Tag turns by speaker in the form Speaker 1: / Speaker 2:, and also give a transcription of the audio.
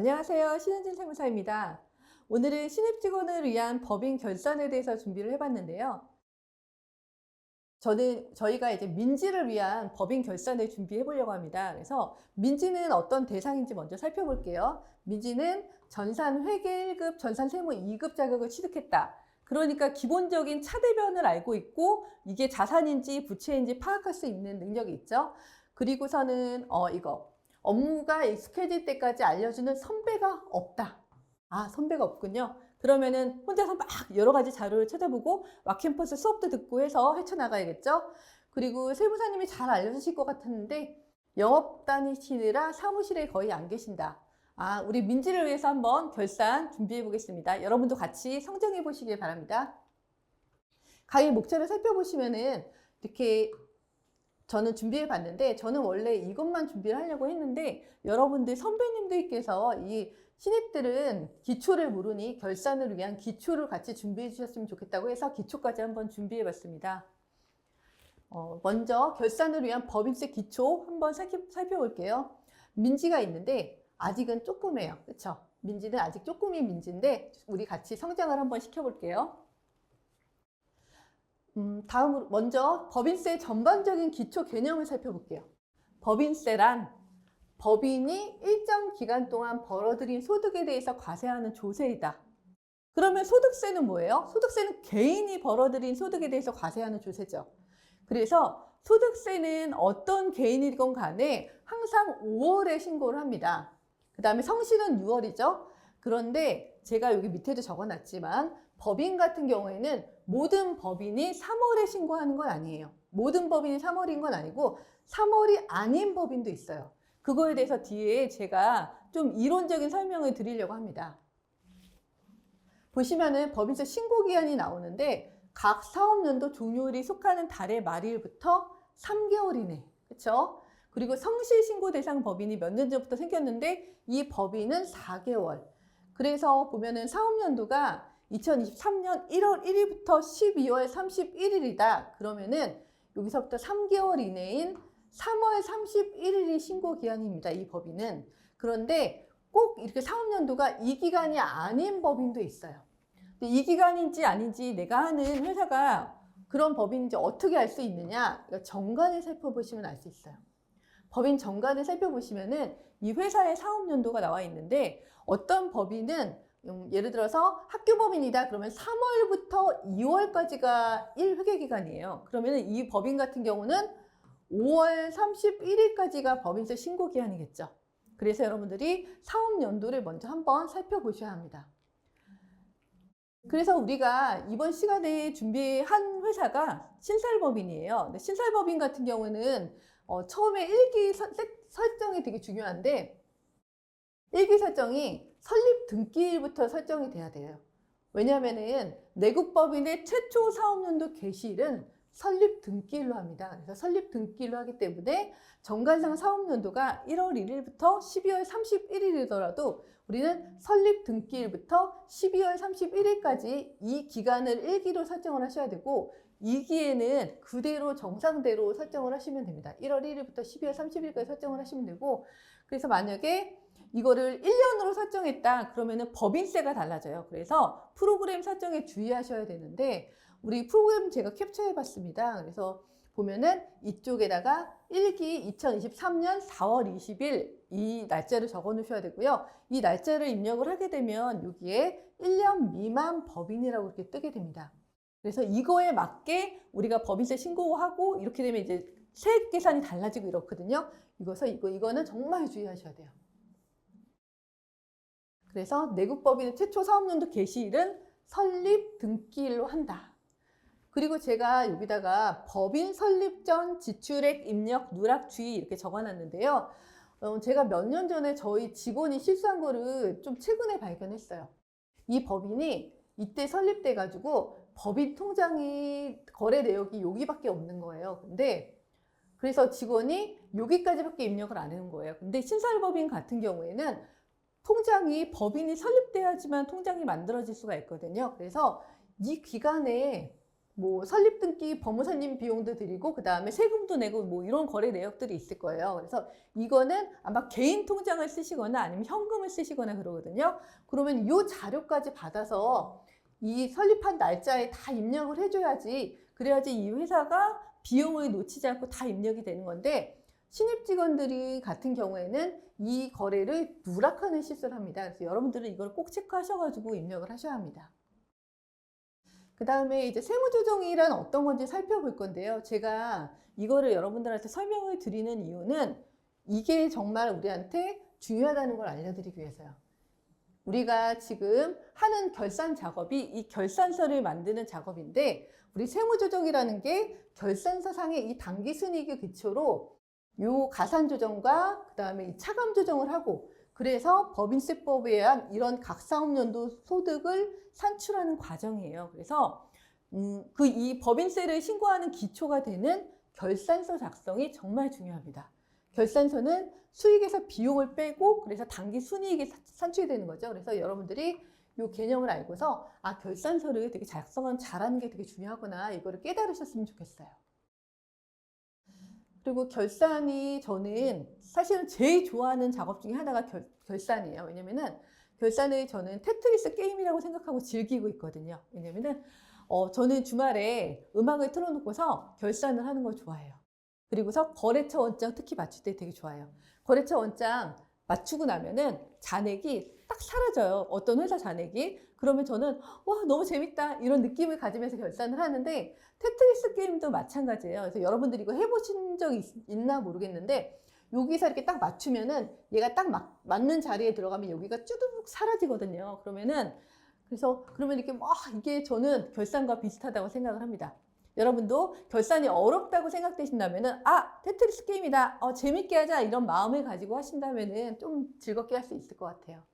Speaker 1: 안녕하세요. 신은진 세무사입니다. 오늘은 신입 직원을 위한 법인 결산에 대해서 준비를 해봤는데요. 저희가 이제 민지를 위한 법인 결산을 준비해 보려고 합니다. 그래서 민지는 어떤 대상인지 먼저 살펴볼게요. 민지는 전산 회계 1급, 전산 세무 2급 자격을 취득했다. 그러니까 기본적인 차대변을 알고 있고 이게 자산인지 부채인지 파악할 수 있는 능력이 있죠. 그리고서는 이거 업무가 익숙해질 때까지 알려주는 선배가 없다. 아, 선배가 없군요. 그러면은 혼자서 막 여러 가지 자료를 찾아보고 왁캠퍼스 수업도 듣고 해서 헤쳐나가야겠죠. 그리고 세무사님이 잘 알려주실 것 같았는데 영업 다니시느라 사무실에 거의 안 계신다. 아, 우리 민지를 위해서 한번 결산 준비해 보겠습니다. 여러분도 같이 성정해 보시길 바랍니다. 강의 목차를 살펴보시면은 이렇게 저는 준비해 봤는데 저는 원래 이것만 준비를 하려고 했는데 여러분들 선배님들께서 이 신입들은 기초를 모르니 결산을 위한 기초를 같이 준비해 주셨으면 좋겠다고 해서 기초까지 한번 준비해 봤습니다. 먼저 결산을 위한 법인세 기초 한번 살펴볼게요. 민지가 있는데 아직은 조금해요. 그렇죠? 민지는 아직 조금이 민지인데 우리 같이 성장을 한번 시켜볼게요. 다음으로 먼저 법인세 전반적인 기초 개념을 살펴볼게요. 법인세란 법인이 일정 기간 동안 벌어들인 소득에 대해서 과세하는 조세이다. 그러면 소득세는 뭐예요? 소득세는 개인이 벌어들인 소득에 대해서 과세하는 조세죠. 그래서 소득세는 어떤 개인이건 간에 항상 5월에 신고를 합니다. 그 다음에 성실은 6월이죠. 그런데 제가 여기 밑에도 적어놨지만 법인 같은 경우에는 모든 법인이 3월에 신고하는 건 아니에요. 모든 법인이 3월인 건 아니고 3월이 아닌 법인도 있어요. 그거에 대해서 뒤에 제가 좀 이론적인 설명을 드리려고 합니다. 보시면은 법인세 신고기한이 나오는데 각 사업연도 종료일이 속하는 달의 말일부터 3개월 이내. 그렇죠? 그리고 성실 신고 대상 법인이 몇 년 전부터 생겼는데 이 법인은 4개월. 그래서 보면은 사업연도가 2023년 1월 1일부터 12월 31일이다. 그러면은 여기서부터 3개월 이내인 3월 31일이 신고 기한입니다. 이 법인은. 그런데 꼭 이렇게 사업연도가 이 기간이 아닌 법인도 있어요. 근데 이 기간인지 아닌지 내가 하는 회사가 그런 법인인지 어떻게 알 수 있느냐? 정관을 살펴보시면 알 수 있어요. 법인 정관을 살펴보시면은 이 회사의 사업연도가 나와 있는데 어떤 법인은 예를 들어서 학교법인이다 그러면 3월부터 2월까지가 1회계기간이에요. 그러면 이 법인 같은 경우는 5월 31일까지가 법인세 신고기한이겠죠. 그래서 여러분들이 사업연도를 먼저 한번 살펴보셔야 합니다. 그래서 우리가 이번 시간에 준비한 회사가 신설법인이에요. 근데 신설법인 같은 경우는 처음에 일기 설정이 되게 중요한데 일기 설정이 설립 등기일부터 설정이 돼야 돼요. 왜냐하면은 내국법인의 최초 사업연도 개시일은 설립 등기일로 합니다. 그래서 설립 등기일로 하기 때문에 정관상 사업연도가 1월 1일부터 12월 31일이더라도 우리는 설립 등기일부터 12월 31일까지 이 기간을 일기로 설정을 하셔야 되고 2기에는 그대로 정상대로 설정을 하시면 됩니다. 1월 1일부터 12월 30일까지 설정을 하시면 되고 그래서 만약에 이거를 1년으로 설정했다 그러면은 법인세가 달라져요. 그래서 프로그램 설정에 주의하셔야 되는데 우리 프로그램 제가 캡처해 봤습니다. 그래서 보면은 이쪽에다가 1기 2023년 4월 20일 이 날짜를 적어 놓으셔야 되고요. 이 날짜를 입력을 하게 되면 여기에 1년 미만 법인이라고 이렇게 뜨게 됩니다. 그래서 이거에 맞게 우리가 법인세 신고하고 이렇게 되면 이제 세액 계산이 달라지고 이렇거든요. 이거는 정말 주의하셔야 돼요. 그래서 내국법인의 최초 사업연도 개시일은 설립 등기일로 한다. 그리고 제가 여기다가 법인 설립 전 지출액 입력 누락 주의 이렇게 적어놨는데요. 제가 몇 년 전에 저희 직원이 실수한 거를 좀 최근에 발견했어요. 이 법인이 이때 설립돼 가지고 법인 통장이 거래 내역이 여기밖에 없는 거예요. 근데 그래서 직원이 여기까지밖에 입력을 안 해놓은 거예요. 근데 신설법인 같은 경우에는 통장이 법인이 설립돼야지만 통장이 만들어질 수가 있거든요. 그래서 이 기간에 뭐 설립 등기 법무사님 비용도 드리고 그 다음에 세금도 내고 뭐 이런 거래 내역들이 있을 거예요. 그래서 이거는 아마 개인 통장을 쓰시거나 아니면 현금을 쓰시거나 그러거든요. 그러면 이 자료까지 받아서 이 설립한 날짜에 다 입력을 해줘야지, 그래야지 이 회사가 비용을 놓치지 않고 다 입력이 되는 건데, 신입 직원들이 같은 경우에는 이 거래를 누락하는 실수를 합니다. 그래서 여러분들은 이걸 꼭 체크하셔가지고 입력을 하셔야 합니다. 그 다음에 이제 세무조정이란 어떤 건지 살펴볼 건데요. 제가 이거를 여러분들한테 설명을 드리는 이유는 이게 정말 우리한테 중요하다는 걸 알려드리기 위해서요. 우리가 지금 하는 결산 작업이 이 결산서를 만드는 작업인데, 우리 세무조정이라는 게 결산서 상의 이 당기순이익을 기초로 요 가산조정과 그 다음에 이 차감조정을 하고, 그래서 법인세법에 의한 이런 각 사업연도 소득을 산출하는 과정이에요. 그래서 이 법인세를 신고하는 기초가 되는 결산서 작성이 정말 중요합니다. 결산서는 수익에서 비용을 빼고 그래서 당기 순이익이 산출이 되는 거죠. 그래서 여러분들이 이 개념을 알고서 결산서를 되게 잘하는 게 되게 중요하구나, 이거를 깨달으셨으면 좋겠어요. 그리고 결산이 저는 사실은 제일 좋아하는 작업 중에 하나가 결산이에요. 왜냐면은 결산을 저는 테트리스 게임이라고 생각하고 즐기고 있거든요. 왜냐면은 저는 주말에 음악을 틀어놓고서 결산을 하는 걸 좋아해요. 그리고서 거래처 원장 특히 맞출 때 되게 좋아요. 거래처 원장 맞추고 나면은 잔액이 딱 사라져요. 어떤 회사 잔액이. 그러면 저는 와, 너무 재밌다, 이런 느낌을 가지면서 결산을 하는데, 테트리스 게임도 마찬가지예요. 그래서 여러분들이 이거 해보신 적 있나 모르겠는데, 여기서 이렇게 딱 맞추면은 얘가 딱 맞는 자리에 들어가면 여기가 쭈둑 사라지거든요. 그러면 이렇게 이게 저는 결산과 비슷하다고 생각을 합니다. 여러분도 결산이 어렵다고 생각되신다면은 테트리스 게임이다, 재밌게 하자, 이런 마음을 가지고 하신다면은 좀 즐겁게 할 수 있을 것 같아요.